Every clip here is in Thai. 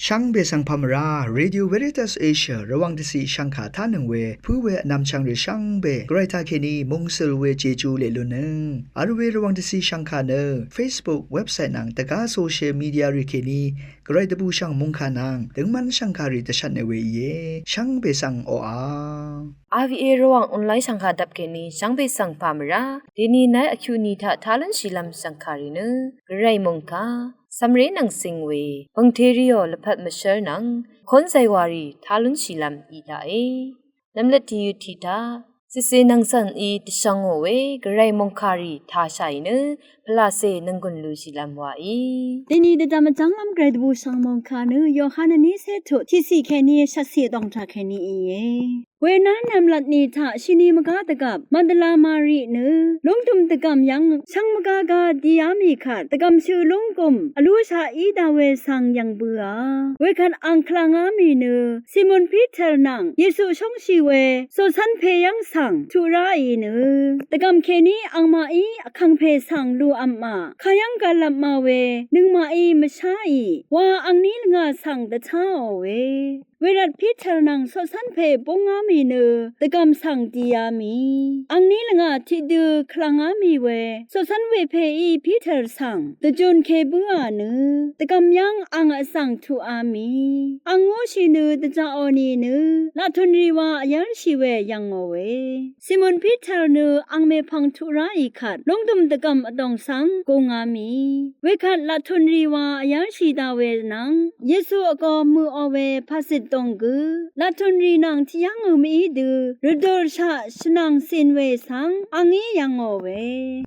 ช่างเบสังพามราเรดิโอเวริตัสเอเชียระวังที่ช่างขาท่านึงเวผู้เวนำช่างหรือช่างเบไกรทาเคนีมงสลเวเจจูเลลุนึงอาร์เวระวังที่ช่างขาเนอ Facebook เว็บไซต์นังตะกาโซเชียลมีเดียริเคนีไกรตบูช่างมงขานังถึงมันช่างขาริตชันเนเวเยช่างเบสังโออาRVA ระวังออนไลน์สังขาดับเกนีช่างเบสังพามราเดนีนายอคิวนีทาทาลันชิลัมสังขารินึไรมงคาสำเร็จนังสิงเวบังเทริโอละพัดมเชอร์นังคนใจวารีทาลุนชิลัมอีดาเอน้ำเล็ดที่ยุติตาสิเซนังสันอีติชังโอเวกไรมงคารีทาชัยเนพลาเซนังกุนลูชิลัมวาอีเดนีเดจามจังลำเกรดบูชังมงคาเนยอฮานานิเซตุที่สี่แค่นี้ชัดเสียดองทาแค่นี้เอเวนานำลัดนีทาชินีมกาตะกับมันดลามารีเนลงตุมตะกำยังช่างมกากาดิยามีขาดตะกำชื่อลงกุมอลูชาอีดาเวสังยังเบือเวคันอังคลางามีเนซิมอนพีเทอร์นังเยซูช่องชีเวโซซันเพยังสังทุราอีเนตะกำเคนี้อังมาอีคังเพสังลูอัมมาขยังกาลับมาเวนึงมาอีมชาอีว่าอังนี้งาสังตะช้าเวเวรัดพิจารณาสสันเพปงามีเนตะกำสังติยามีอังนี้ละงาที่ดูคลังามีเวสสันเวเพอีพิจารสังตะจุนเคบัวเนตะกำยังอังสังทุอามีอังโงชิเนตะจาออนีเนลาทุนรีวายันชิเวยังโอเวซิมอนพิจารณาอังเมพังทุราอีขัดลงตุมตะกำอดองสังกงามีเวขัดลาทุนรีวายันชิดาเวนังเยซูอก็มืออเวภาษิตตงกุลาทุนรีนังที่ยังมีดูรดอร์ชาชนังสินเวสังอังนี้ยังโอเว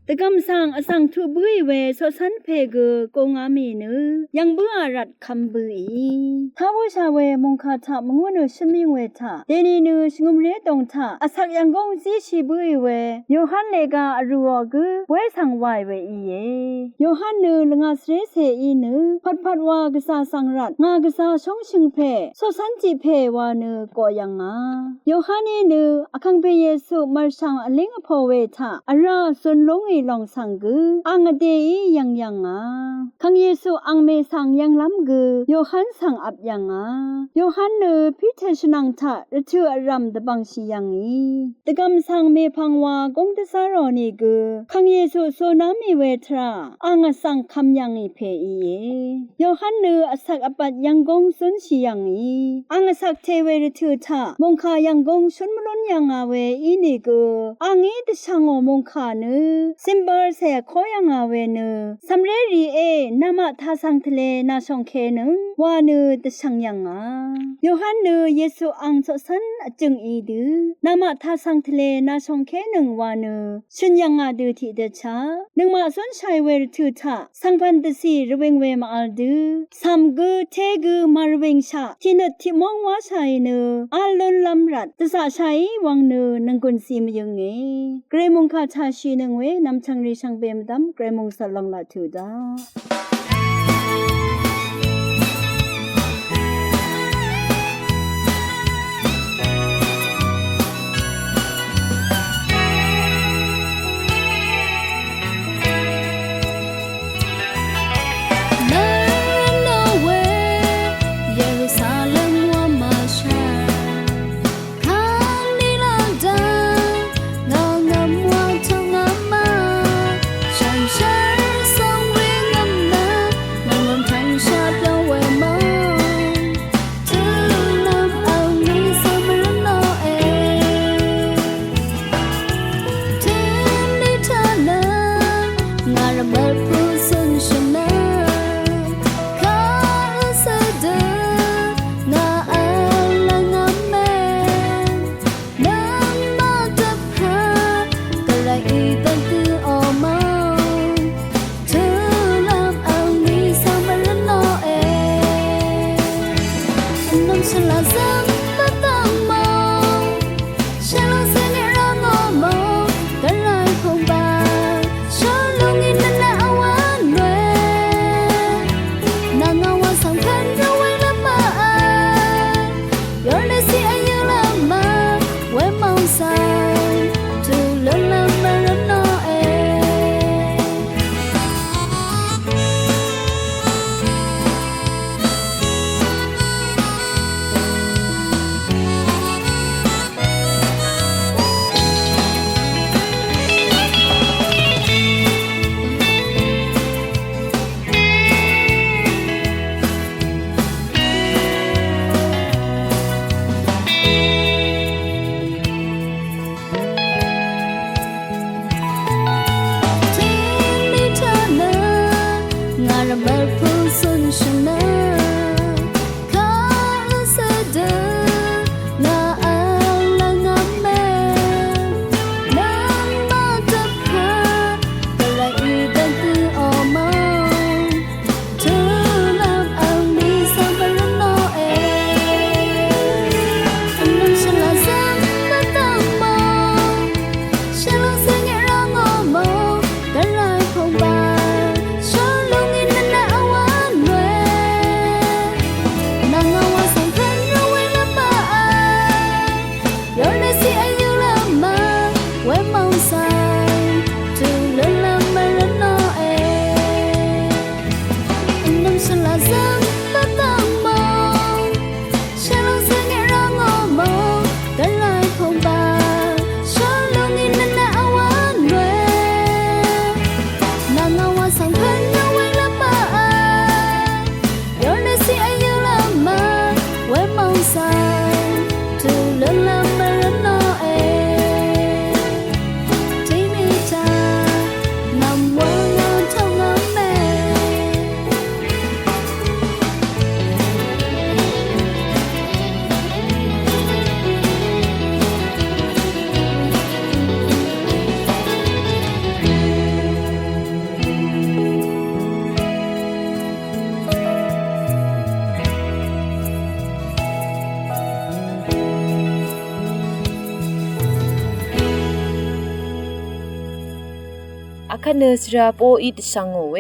ตะกำสังอสังทุบุยเวสสันเพกุกงามีเนยังบุอารัดคำบุยท้าวชาเวมงคาทามงวนชมิเวทาเดนีนูชงุมเรตงทาอสักยังกงซีชิบุยเวโยฮันเลกาอรูอกุเวสังไวเวอีเยโยฮันนูลงาสเรเซอีนูพัดพัดวากษาสังรัดงากษาช่องชิงเพสสันจิเพวานูก็ยังงาโยฮันนูอคังเปเยซูมาชังอลิงพอเวทาอราสุนลงอีลองสังกุอังเดอียังงาคังเยซูอังเมสังยังล้ำกุโยฮันสังอับยังงาโยฮันนูพิเทชนังทะรถืออรัมตะบังชิยังอีตะกำสังเมพังวากงตะสารอนีกุคังเยซูโซนามีเวทราอังสังคำยังอีเพอีโยฮันนูอสักอปัดยังกงสุนชิยังอีอังสักเทเวรถือทามงคายังกงชุนมลุนยังอาเวอีนิกุอังอีตชังโอมงคาเนซิมเบอร์เซขอยังอาเวเนสัมเรรีเอนามาทาสังทะเลนาชงเคนึงวาเนตชังยังอาโยฮันเนเยซูอังสสันจึงอีดืนามาทาสังทะเลนาชงเคนึงวาเนชุนยังอาดือที่เดชานึงมาสนชัยเวรถือทาสังพันตสีระเวงเวมาอัลดือสัมกุเทกุมาระเวงชาที่นที่มองว่าชัยเนอาลุนลำรัดตสาชัยวังเนนังกุนซีมยังเงเกรมงคาชาชีนังเวนำชังรีชังเบมดำเกรมงสลังละถือดา คันเนสราโปอีตชังโอเว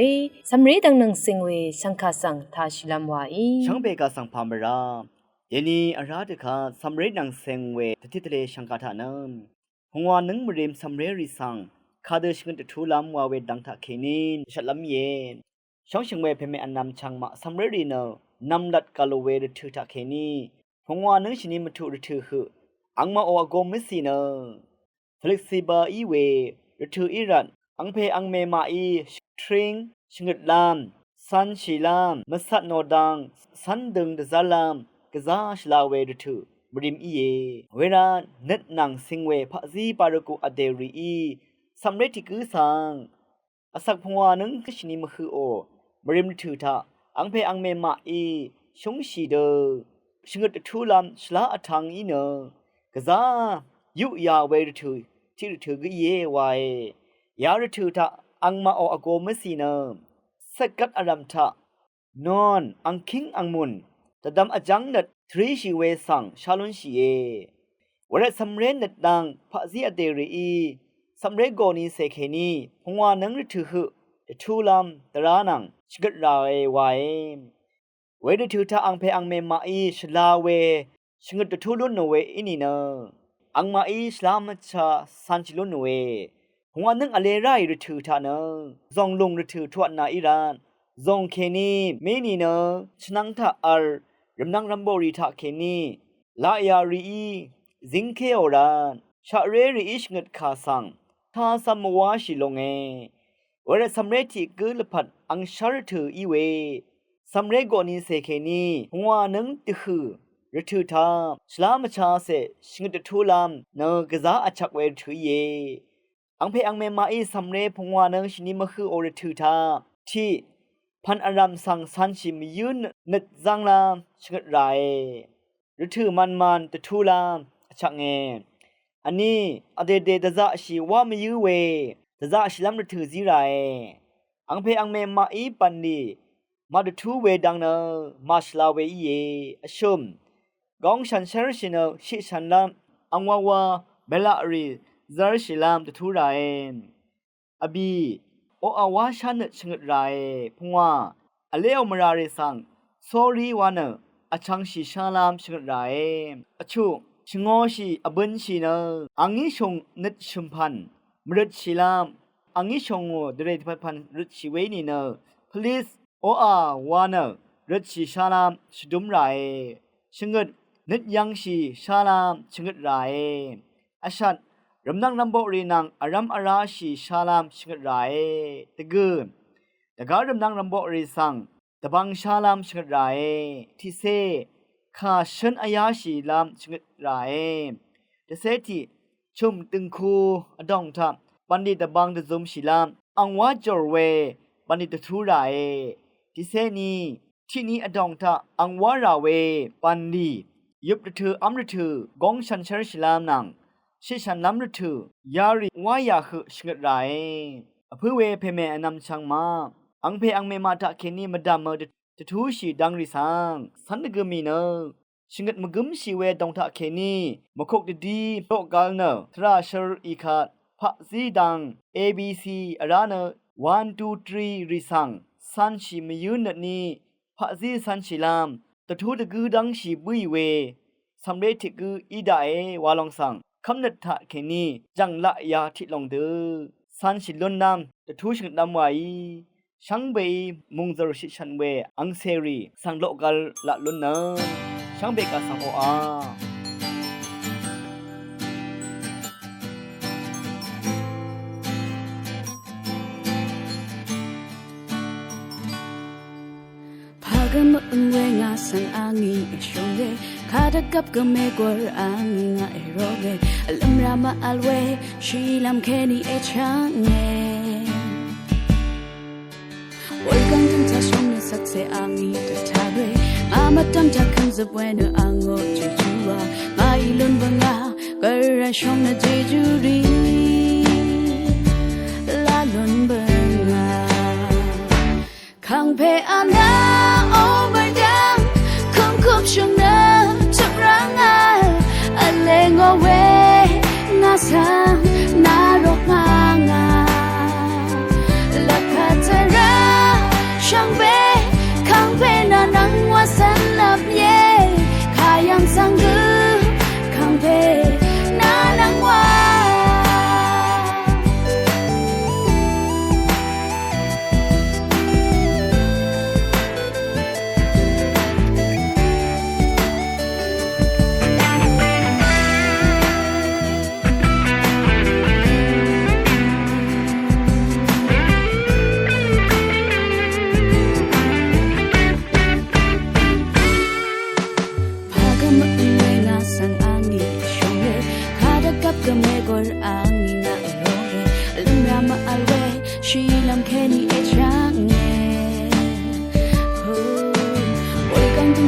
สำเร็จดังนังสิงเวสังคาสังทาชิลามวาอีช่างเบกาสังพามราเยนีอาราดค่ะสำเร็จนังสิงเวทิทะเลช่างกาทานันหัวนึงมริมสำเร็จริสังคาเดชเงินตะทูลามวาเวดังทาเคนินฉัดลำเย็นช่องเชิงเวเพเมอันนำช่างมาสำเร็จรีเนอนำดัดกาโลเวรถือทาเคนีหัวนึงชนิดมาถูรถือคืออังมาโอโกมิสีเนฟลิกซิบาอีเวรถืออิรันอังเพอังเมมาอีทริงชงดลามสันชีลามมัสัดโนดังสันดึงดซาลามกะซาชลาเวรถือบริมอีเยเวลาเน็ตนังสิงเวพะซีปารกุอเดรีอีสำเร็จที่กือสังอสักพงวานึงก็ชนิมคือโอบริมถือทาอังเพอังเมมาอีชงชีเดชงดทูลามชลาอทังอีเนกะซายุยาเวรถือที่ถือก็เยวายยารถือทาอังมาโออโกมสีเนสกัดอรัมทานอนอังคิงอังมุนตะดำอจังนัดทรีชีเวสังชาลุนชีเอวรสำเร็จนัดดังพะซีอเดรีสำเร็จโกนีเซเคนีพงวานังรถือหือทูลามตรานังชกดราเอวายเวดถือทาอังเพอังเมมาอีชลาเวชงดทูลุนโนเวอินีเนอังมาอีชลามชาสันชิลุนโนเวพงวานังอเลไรรถือทาเนซองลงรถือทวดนาอิรานซองเคนีเมนีเนชนังทาอัลรำนังรำบริทาเคนีลายารีซิงเคโอรานชาเรรีอิชงดคาสังทาสัมวาชิลงเอวรสำเร็จที่กืลพัดอังชาร์ถืออีเวสำเร็จกอนีเซเคนีหัวนึงติคือรถือทาชลามชาเสชงดทูลามเนกะซาอชักเวถือเยอังเพอังเมมาอีสำเร็จพงวานึงชนิมคือโอรถือทาที่พันอารามสังสันชิมยืนนึดจังลามชงดไรรถือมันตะทูลามอชักเงอันนี้อเดตะซาชีวามยืเวตะซาชิลัมรถือซีไรอังเพอังเมมาอีปันดีมาดทูเวดังเนมาชลาเวอีเยอชุมกองฉันเชรชินชิฉันลามอังวาเบลารีซาร์ชิลามตะทูไรอบีโออาวาชันชงดไรพงว่าอเลอมราเรสังโซรีวานอชังชิชาลามชงดไรอชูชงอชีอบันชีเนอังงี้ชงนึดชุมพันมรดชิลามอังงี้ชงโอเดรทพันรดชิเวนีเน please โออาวานรดชิชาลามชดุมไรชงดนึดยังชีชาลามชงดไรอาชัดรำนังรำบรีนังอารัมอาราชีชาลามชงดไรตะกืนตะการรำนังรำบรีสังตะบังชาลามชงดไรที่เซข้าฉันอายาชีลามชงดไรแต่เสที่ชุมตึงคูอดองทับปันดิตบังตะซุมชีลามอังวาจอร์เวปันดิตทูไรที่เสนีที่นี้อดองทับอังวาราเวปันดียุบระเธออัมระเธอกองฉันเชรชีลามนังชิฉันล้ำระเธอยาริวายาคือชงดไรอภิเวเพเมอนำช่างมาอังเพอังเมมาตะเคนีมาดามตะทูชีดังริสังสันตะกึมีเนชงดมกึมชีเวดองทะเคนีมคกดีโตกาลเนทราชรอีคาพะซีดัง ABC อาราเน1 2 3ริสังสันชีมยืนนนี้พะซีสันชีลามตะทูตะกือดังชีบุยเวสำเร็จที่กืออีดาเอวาลองสังคำนัดทะเคนีจังละยาทิลงเดอสันชีล้นน้ำตะทูชงดำไว้ช่างเบยมุงจรชิชันเวอังเซรีสังโลกาละลุนเนช่างเบกาสังโออาพากะมะเวงาสันอางีชงเกคาดกับกะเมกวรอางีงาเอโรเกอลัมรามาอัลเวชีลัมเคนีเอชังเงWelcome to Shomne Satse Angi to Tagre Amatam Takam Zabwena Ango Jejua Mai Lun Banga Gara Shomne Jejuri La Lun Banga Kang Pe Ana Oberdang Kung Kup Shomne Tukranga Alengo We Nasa Narok Nga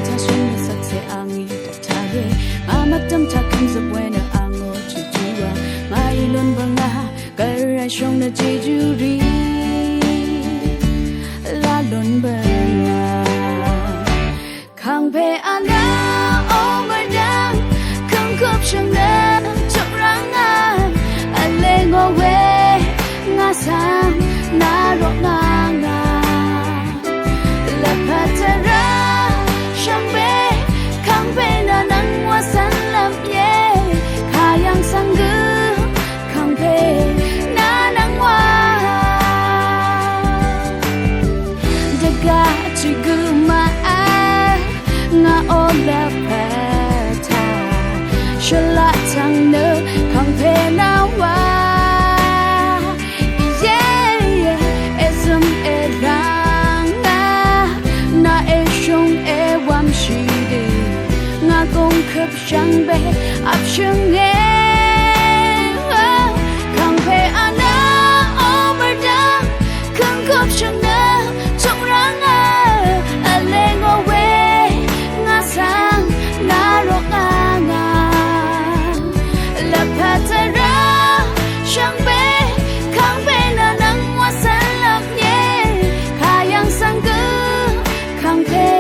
ta shung na sak se angi ta ta re ma ma tam ta kum sa buena ango chi chi wa ma ilon banga kara shung na chi ju ri la lon banga kang pe ana o ma dang kang kop shung na chok rang a ale ngo we nga sang na ro nga nga la patara shang be kang be na nang wa san lam ye kayang sang gu kang be na nang wa daga chi gu ma a nga o la pata shala tang no kang be na wa khắp trăng bể áp trăng nghe càng về anh đã ôm ở đó càng khắp trăng nơ trong răng à lên ngô quê ngã sang ngã rốt ngã ngã là patara trăng bể càng về na nắng hoa sáng lấp nhẹ kayang sang cứ càng về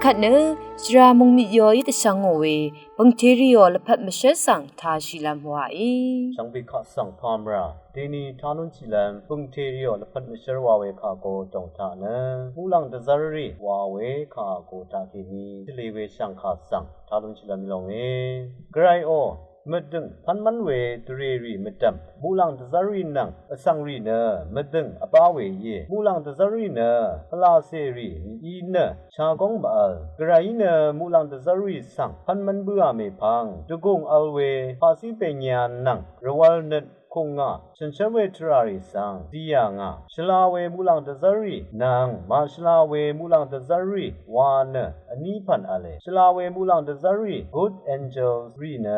khát nữa ra mong mi yo ít sang ngồi bằng thế rio là phát mà sẽ sang tha chỉ làm hoài sang bị khát sang phàm raทีนี้ท่านุนชิลันปุ่งเทียร์และพัดมิเชอร์วาเวคาโกจงท่านะมูลังเดซารีวาเวคาโกตาคีนีทะเลเวช่างขาสังท่านุนชิลันมิลงเอกรายโอมดึงพันมันเวตรีรีมดำมูลังเดซารีนังสังรีเนมดึงอปาเวเยมูลังเดซารีเนพลาเซรีอีเนชากงบาลกรายเนมูลังเดซารีสังพันมันเบื่อเมพังจุกงอัลเวภาษีเปญญานังรวัลเนคงงาฉันเชื่อเวทราริสังดียางาชลาเวมูลังเดซารีนางมาชลาเวมูลังเดซารีวานอันนี้พันอะไรชลาเวมูลังเดซารี good angels รีเน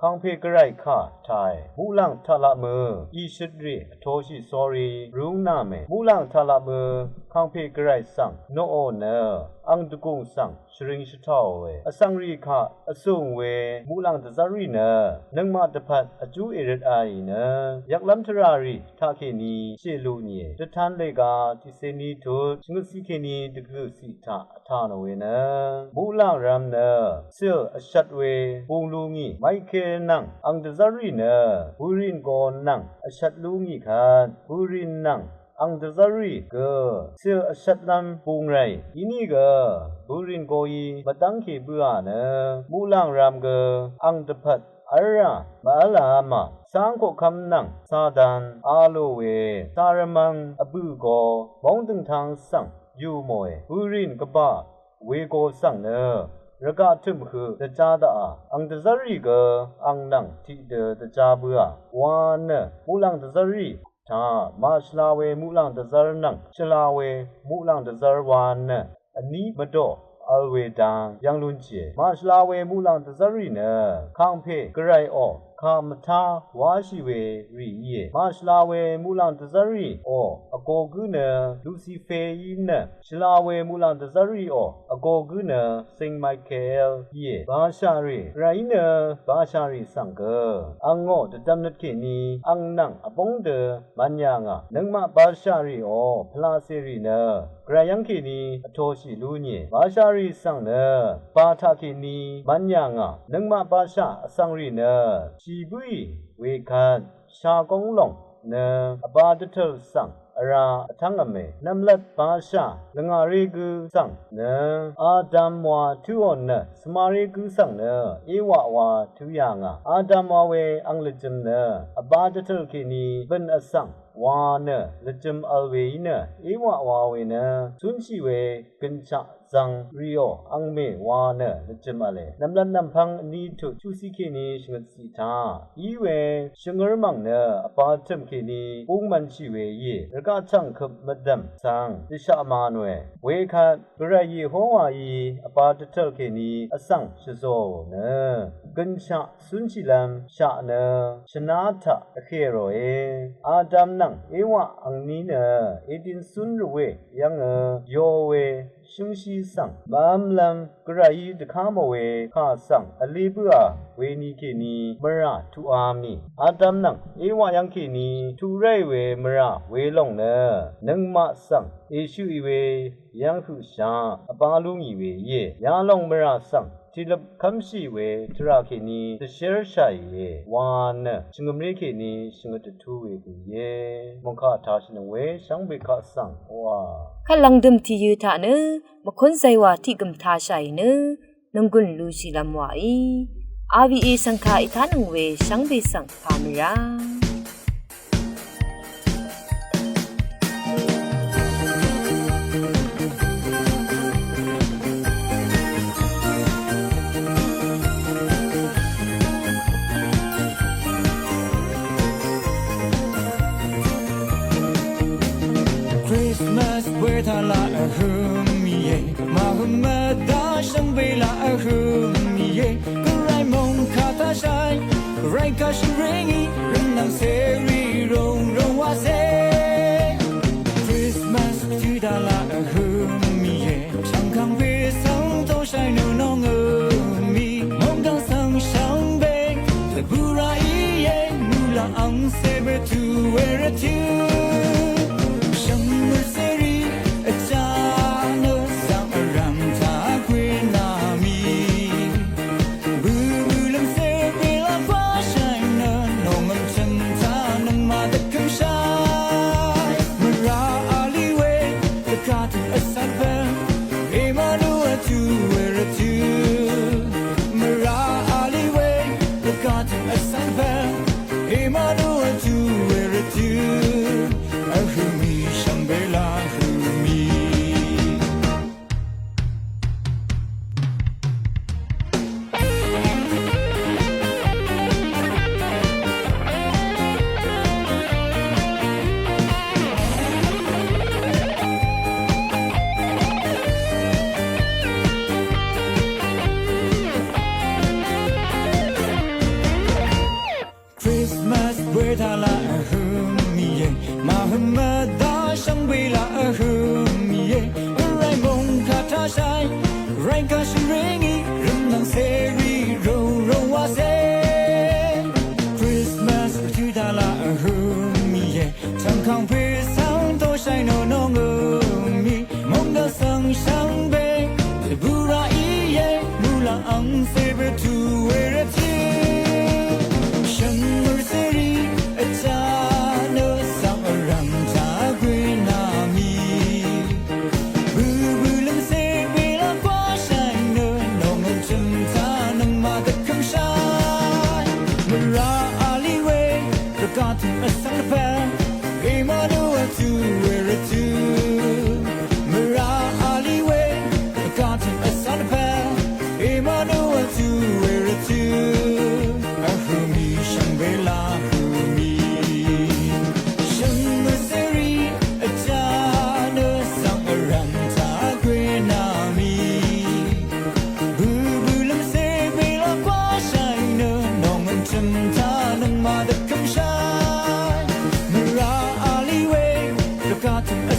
คังเพกไรค่าไทยมูลังทาละมืออีชิดรีโทชิ sorry รุงนาเมมูลังทาละมือคังเพกไรสังโนโอเนอังตุกุงสังชริงชิทาวเวอสังรีค่าอสุงเวมูลังเดซารีเนนังมาตพัดอจูเอริดไอเนยักลัมทรารีทาเคนีเชลูเนียตทันเลกาทิเซนีทุชงสิเคนีตกุสิทาทานเวนะมูลังรัมเนเซลอชัดเวปุงลูงีไมเคนังอังเดซารีเนบูรินโกนังอชัดลูงีคันบูรินนังอังเดซารีเกเซลอชัดลัมปุงไรอินี่เกบูรินโกยีมาตังเคเบือเนมูลังรัมเกอังเดพัดอารามาลามาสังโฆคำนังซาดานอาโลเวสารมังอบุโกมองตึงทางสังยูโมยบุรินกบะเวโกสังเนระกะทึมคือตะจาดาอังตะซารีเกอังนังทิเดตะจาบัววานเนมูลังตะซารีทามาชลาเวมูลังตะซาร์นังชลาเวมูลังตะซาร์วานเนอันนี้มะดออัลเวดังยังลุนเจมาชลาเวมูลังตะซารีเนคังเพกไรออคามทาวาชิเวรีเยมาชลาเวมูลังตะซารีออโกกุเนลูซิเฟยีเนชลาเวมูลังตะซารีออโกกุเนเซนต์ไมเคิลเยบาชารีไรเนบาชารีสังเกอังโงตะตัมนัดเคนีอังนังอปงเดมันยางะนังมาบาชารีอพลาเซรีเนกระยังเคนีอโทชิลูเนบาชารีสังเนปาทาเคนีมันยางะนังมาบาชาสังรีเนชีบุยเวคันชากงหลงเนอบาดเทลสังอราทั้งอเมนัมลัดบาชาลงารีกุสังเนอาดัมวาทุออนเนสมารีกุสังเนเอวะวาทุยางะอาดัมวาเวอังลจิมเนอบาดเทลเคนีเบนอสังวาเนลจิมอัลเวเนเอวะวาเวเนซุนชิเวกันชะ ซังริโออังเมวาเนนจิมาเลน้ำลันน้ำพังนี้ถูกชูซีเคนีชงสีทาอีเวชงรมังเนอปาจมเคนีปุงมันชีเวยีรกาจังขบมดัมซังดิชามาหน่วยเวคัดกระยีหัวยีอปาตเทลเคนีอสังชโซเนกันชะสุนชิลัมชะเนชนาทะเคโรเออาดัมนังเอวะอังนี้เนเอดินสุนรเวยังโยเวရှုံရှိဆောင်မမ်လမ်ဂရယီတခါမဝေခါဆောင်အလီပူအားဝေနီခေနီမရထူအာမီအာတမ်နံအေဝယံခေနီထူရဲဝေမရဝေလုံနနငမဆောင်ယေရှုဤဝေယံခုရှာအပါလူမီဝေယေယာလုံမရဆောင်ทีลคำสีเวทราเคนีตเชรชัยเยวานชิงมริเคนีชิงตทูเวกุเยมงคาทาชินเวชังเบคาสังวาขลังดึมที่ยืทาเนมคนใจว่าที่กำทาชัยเนนงกุนลูชิลำวาอีอาวีเอสังคาอิทานังเวชังเบสังพามรา Christmas with a lot of yeah Muhammad Dasham Bela yeah Kurai Mon Kata Shai Rai Kashiringi Rinang Seri Rong Rong Wase Christmas to the la yeah Shankang Be Song Do Shai No Nong Mi Mong Gang Sang Shang Bei The Burai Ye Mula Ang Sebe to wear a tune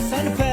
Son of